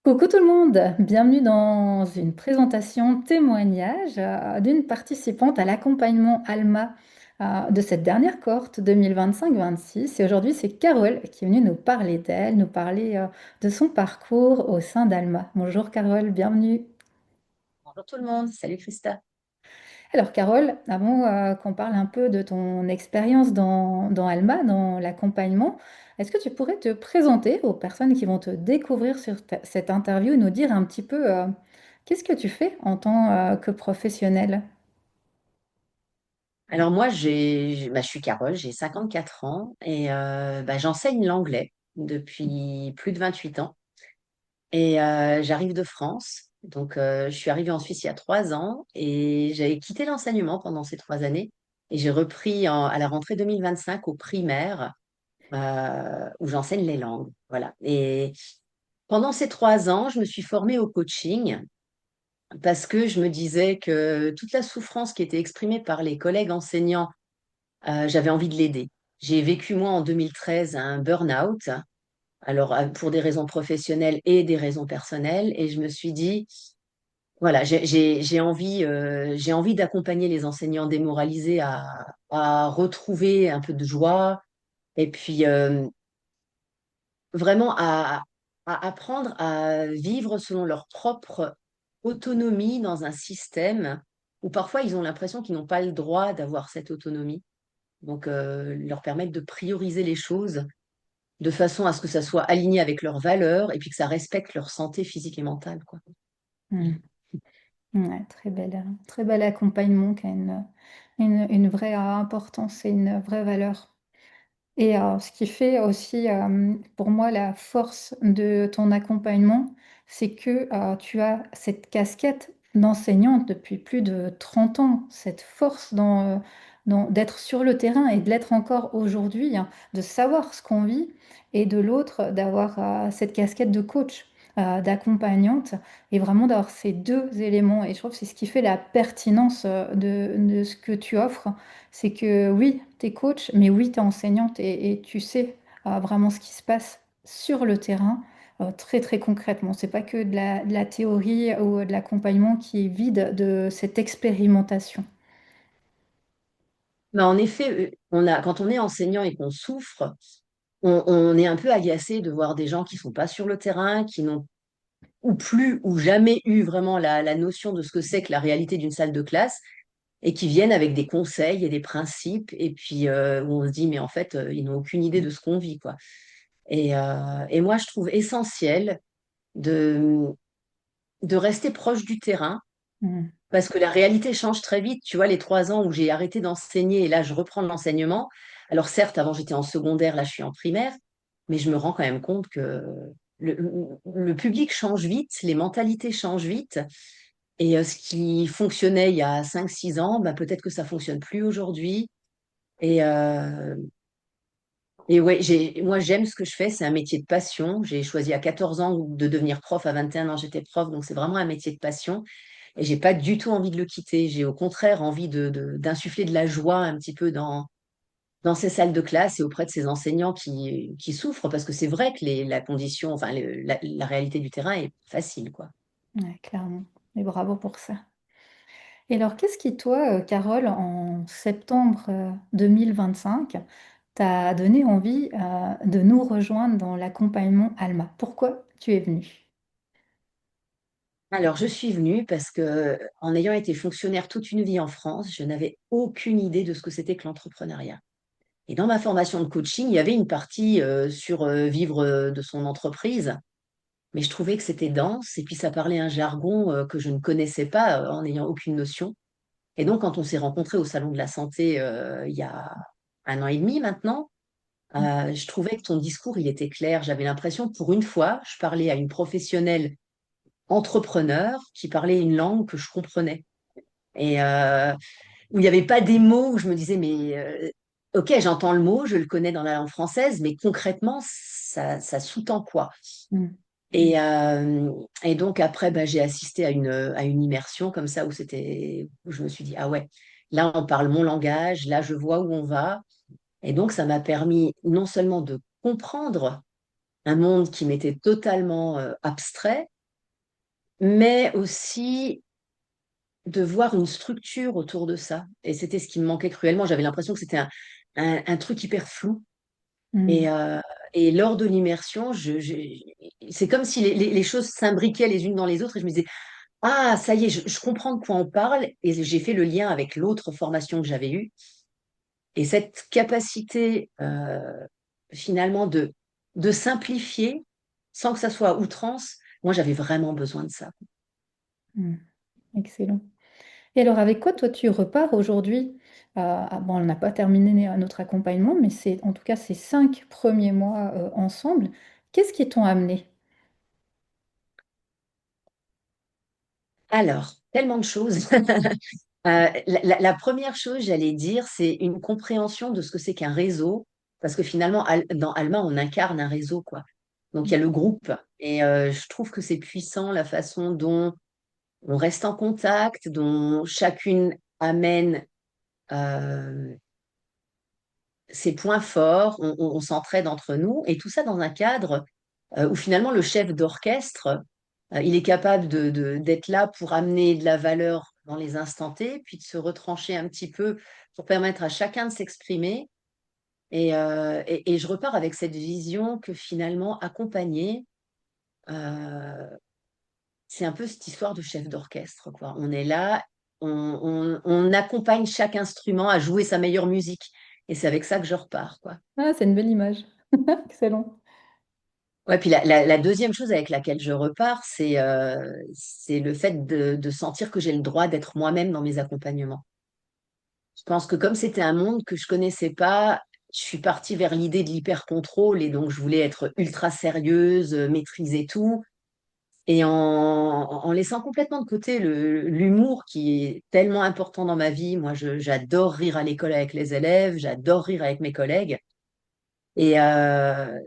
Coucou tout le monde, bienvenue dans une présentation témoignage d'une participante à l'accompagnement ALMA de cette dernière cohorte 2025-26. Et aujourd'hui, c'est Carole qui est venue nous parler d'elle, nous parler de son parcours au sein d'ALMA. Bonjour Carole, bienvenue. Bonjour tout le monde, salut Christa. Alors Carole, avant qu'on parle un peu de ton expérience dans ALMA, dans l'accompagnement, est-ce que tu pourrais te présenter aux personnes qui vont te découvrir sur cette interview et nous dire un petit peu qu'est-ce que tu fais en tant que professionnelle? Alors moi, je suis Carole, j'ai 54 ans et j'enseigne l'anglais depuis plus de 28 ans. Et j'arrive de France. Donc, je suis arrivée en Suisse il y a 3 ans et j'avais quitté l'enseignement pendant ces 3 années. Et j'ai repris à la rentrée 2025 au primaire où j'enseigne les langues. Voilà. Et pendant ces 3 ans, je me suis formée au coaching parce que je me disais que toute la souffrance qui était exprimée par les collègues enseignants, j'avais envie de l'aider. J'ai vécu, moi, en 2013, un burn-out, alors pour des raisons professionnelles et des raisons personnelles, et je me suis dit, voilà, j'ai envie d'accompagner les enseignants démoralisés à retrouver un peu de joie, et puis vraiment à apprendre à vivre selon leur propre autonomie dans un système où parfois ils ont l'impression qu'ils n'ont pas le droit d'avoir cette autonomie. Donc, leur permettre de prioriser les choses de façon à ce que ça soit aligné avec leurs valeurs et puis que ça respecte leur santé physique et mentale, quoi. Hmm. Ouais, très bel accompagnement qui a une vraie importance et une vraie valeur. Et ce qui fait aussi, pour moi, la force de ton accompagnement, c'est que tu as cette casquette d'enseignante depuis plus de 30 ans, cette force d'être sur le terrain et de l'être encore aujourd'hui, hein, de savoir ce qu'on vit, et de l'autre, d'avoir cette casquette de coach, d'accompagnante, et vraiment d'avoir ces deux éléments. Et je trouve que c'est ce qui fait la pertinence de ce que tu offres. C'est que oui, tu es coach, mais oui, tu es enseignante et tu sais vraiment ce qui se passe sur le terrain, très très concrètement. C'est pas que de la théorie ou de l'accompagnement qui est vide de cette expérimentation. Mais en effet, quand on est enseignant et qu'on souffre, on est un peu agacé de voir des gens qui sont pas sur le terrain, qui n'ont ou plus ou jamais eu vraiment la notion de ce que c'est que la réalité d'une salle de classe et qui viennent avec des conseils et des principes et puis où on se dit mais en fait ils n'ont aucune idée de ce qu'on vit, quoi. Et moi je trouve essentiel de, de rester proche du terrain Mm. parce que la réalité change très vite. Tu vois, les 3 ans où j'ai arrêté d'enseigner et là, je reprends l'enseignement. Alors certes, avant, j'étais en secondaire, là, je suis en primaire, mais je me rends quand même compte que le, le public change vite, les mentalités changent vite. Et ce qui fonctionnait il y a 5, 6 ans, bah, peut-être que ça fonctionne plus aujourd'hui. Et, euh, et ouais, moi, j'aime ce que je fais. C'est un métier de passion. J'ai choisi à 14 ans de devenir prof. À 21 ans, j'étais prof. Donc, c'est vraiment un métier de passion. Et j'ai pas du tout envie de le quitter. J'ai au contraire envie d'insuffler de la joie un petit peu dans ces salles de classe et auprès de ces enseignants qui souffrent, parce que c'est vrai que la condition, enfin la réalité du terrain est facile, quoi. Ouais, clairement. Et bravo pour ça. Et alors, qu'est-ce qui, toi, Carole, en septembre 2025, t'a donné envie de nous rejoindre dans l'accompagnement Alma? Pourquoi tu es venue? Alors, je suis venue parce que, en ayant été fonctionnaire toute une vie en France, je n'avais aucune idée de ce que c'était que l'entrepreneuriat. Et dans ma formation de coaching, il y avait une partie sur vivre de son entreprise, mais je trouvais que c'était dense et puis ça parlait un jargon que je ne connaissais pas en n'ayant aucune notion. Et donc, quand on s'est rencontrés au Salon de la Santé il y a 1 an et demi maintenant, je trouvais que ton discours, il était clair. J'avais l'impression, pour une fois, je parlais à une professionnelle entrepreneur qui parlait une langue que je comprenais. Et où il n'y avait pas des mots où je me disais, mais ok, j'entends le mot, je le connais dans la langue française, mais concrètement, ça sous-tend quoi? Mm. Et donc après, bah, j'ai assisté à une immersion comme ça où je me suis dit, ah ouais, là on parle mon langage, là je vois où on va. Et donc ça m'a permis non seulement de comprendre un monde qui m'était totalement abstrait, mais aussi de voir une structure autour de ça. Et c'était ce qui me manquait cruellement. J'avais l'impression que c'était un truc hyper flou. Et, Mm. euh, et lors de l'immersion, c'est comme si les choses s'imbriquaient les unes dans les autres et je me disais, ah, ça y est, je comprends de quoi on parle et j'ai fait le lien avec l'autre formation que j'avais eue. Et cette capacité finalement de simplifier sans que ça soit à outrance, moi j'avais vraiment besoin de ça. Mm. Excellent. Et alors, avec quoi toi tu repars aujourd'hui? Bon, on n'a pas terminé notre accompagnement, mais c'est en tout cas ces 5 premiers mois ensemble. Qu'est-ce qui t'ont amené? Alors, tellement de choses. La première chose, j'allais dire, c'est une compréhension de ce que c'est qu'un réseau, parce que finalement, dans Alma, on incarne un réseau, quoi. Donc, il y a le groupe, et je trouve que c'est puissant la façon dont on reste en contact, dont chacune amène euh, ses points forts, on s'entraide entre nous, et tout ça dans un cadre où finalement le chef d'orchestre, il est capable d'être là pour amener de la valeur dans les instants T, puis de se retrancher un petit peu pour permettre à chacun de s'exprimer. Et je repars avec cette vision que finalement, accompagner, euh, c'est un peu cette histoire de chef d'orchestre, quoi. On est là, on accompagne chaque instrument à jouer sa meilleure musique. Et c'est avec ça que je repars, quoi. Ah, c'est une belle image. Excellent. Ouais, puis la deuxième chose avec laquelle je repars, c'est le fait de sentir que j'ai le droit d'être moi-même dans mes accompagnements. Je pense que comme c'était un monde que je connaissais pas, je suis partie vers l'idée de l'hyper-contrôle et donc je voulais être ultra sérieuse, maîtriser tout. Et en laissant complètement de côté l'humour qui est tellement important dans ma vie, moi j'adore rire à l'école avec les élèves, j'adore rire avec mes collègues. Et, euh,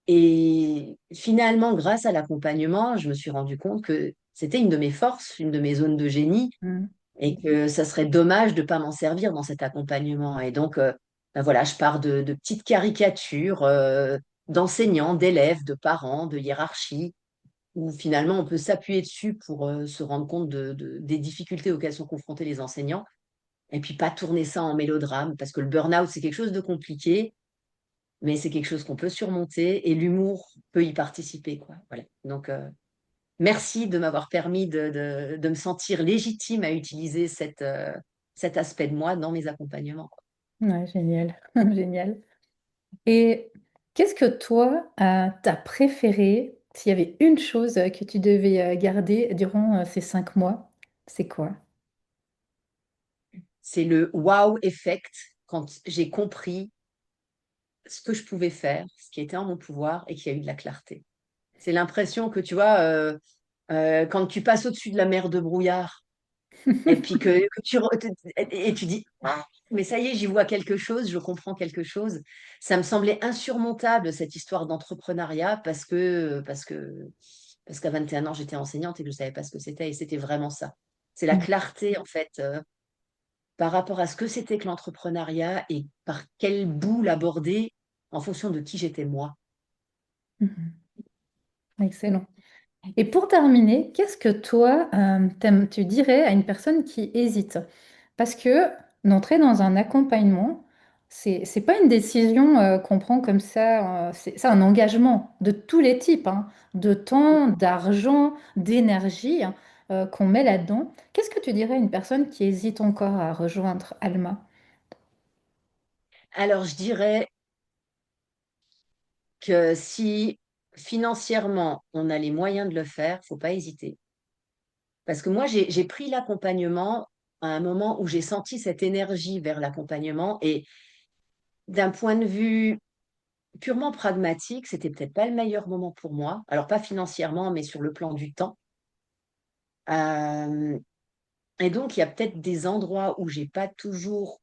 Et finalement, grâce à l'accompagnement, je me suis rendu compte que c'était une de mes forces, une de mes zones de génie, Mm. et que ça serait dommage de ne pas m'en servir dans cet accompagnement. Et donc, ben voilà, je pars de petites caricatures d'enseignants, d'élèves, de parents, de hiérarchie, où finalement on peut s'appuyer dessus pour se rendre compte des difficultés auxquelles sont confrontés les enseignants, et puis pas tourner ça en mélodrame, parce que le burn-out, c'est quelque chose de compliqué mais c'est quelque chose qu'on peut surmonter et l'humour peut y participer, quoi. Voilà. Donc, merci de m'avoir permis de me sentir légitime à utiliser cet aspect de moi dans mes accompagnements, quoi. Ouais, génial. Génial. Et qu'est-ce que toi, t'as préféré, s'il y avait une chose que tu devais garder durant ces 5 mois, c'est quoi? C'est le wow effect quand j'ai compris ce que je pouvais faire, ce qui était en mon pouvoir et qu'il y a eu de la clarté. C'est l'impression que, tu vois, quand tu passes au-dessus de la mer de brouillard, et puis et tu dis, ah, mais ça y est, j'y vois quelque chose, je comprends quelque chose. Ça me semblait insurmontable, cette histoire d'entrepreneuriat, parce qu'à 21 ans, j'étais enseignante et que je ne savais pas ce que c'était. Et c'était vraiment ça. C'est la Mm. clarté, en fait, par rapport à ce que c'était que l'entrepreneuriat et par quel bout l'aborder en fonction de qui j'étais moi. Mhm. Excellent. Et pour terminer, qu'est-ce que toi, tu dirais à une personne qui hésite? Parce que d'entrer dans un accompagnement, c'est pas une décision qu'on prend comme ça, c'est un engagement de tous les types, hein, de temps, d'argent, d'énergie qu'on met là-dedans. Qu'est-ce que tu dirais à une personne qui hésite encore à rejoindre Alma? Alors, je dirais que si financièrement, on a les moyens de le faire, faut pas hésiter. Parce que moi, j'ai pris l'accompagnement à un moment où j'ai senti cette énergie vers l'accompagnement et d'un point de vue purement pragmatique, c'était peut-être pas le meilleur moment pour moi. Alors pas financièrement, mais sur le plan du temps. Euh, et donc, il y a peut-être des endroits où j'ai pas toujours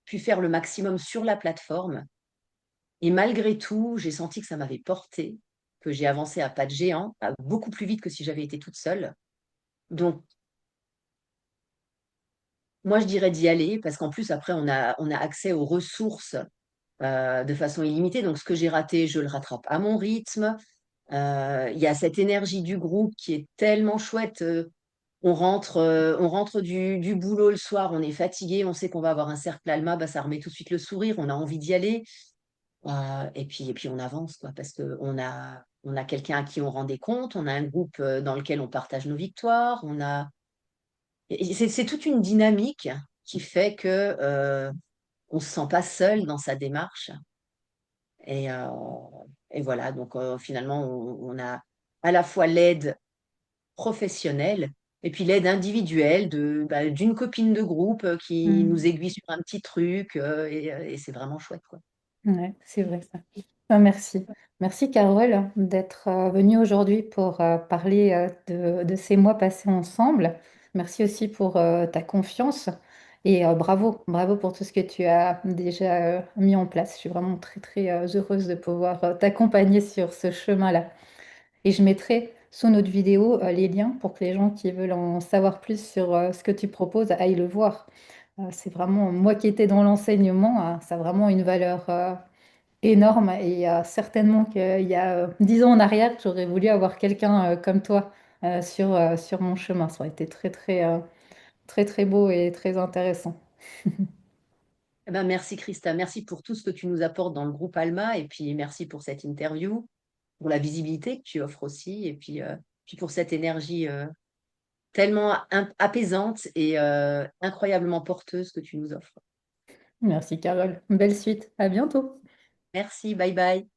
pu faire le maximum sur la plateforme. Et malgré tout, j'ai senti que ça m'avait porté, que j'ai avancé à pas de géant, beaucoup plus vite que si j'avais été toute seule. Donc, moi, je dirais d'y aller parce qu'en plus, après, on a accès aux ressources de façon illimitée. Donc, ce que j'ai raté, je le rattrape à mon rythme. Il y a cette énergie du groupe qui est tellement chouette. On rentre du boulot le soir, on est fatigué, on sait qu'on va avoir un cercle Alma, bah, ça remet tout de suite le sourire, on a envie d'y aller. Et puis on avance, quoi, parce on a quelqu'un à qui on rend des comptes, on a un groupe dans lequel on partage nos victoires, c'est toute une dynamique qui fait que on se sent pas seul dans sa démarche. Et, euh, et voilà, donc finalement, on a à la fois l'aide professionnelle et puis l'aide individuelle d'une copine de groupe qui nous Mm. aiguille sur un petit truc et c'est vraiment chouette, quoi. Ouais, c'est vrai ça. Merci. Merci Carole d'être venue aujourd'hui pour parler de ces mois passés ensemble. Merci aussi pour ta confiance et bravo, bravo pour tout ce que tu as déjà mis en place. Je suis vraiment très très heureuse de pouvoir t'accompagner sur ce chemin-là. Et je mettrai sous notre vidéo les liens pour que les gens qui veulent en savoir plus sur ce que tu proposes aillent le voir. C'est vraiment, moi qui étais dans l'enseignement, ça a vraiment une valeur énorme et certainement qu'il y a 10 ans en arrière, j'aurais voulu avoir quelqu'un comme toi sur mon chemin. Ça aurait été très, très, très, très beau et très intéressant. Eh ben, merci Christa, merci pour tout ce que tu nous apportes dans le groupe Alma et puis merci pour cette interview, pour la visibilité que tu offres aussi et puis pour cette énergie tellement apaisante et incroyablement porteuse que tu nous offres. Merci Carole. Belle suite. À bientôt. Merci, bye bye.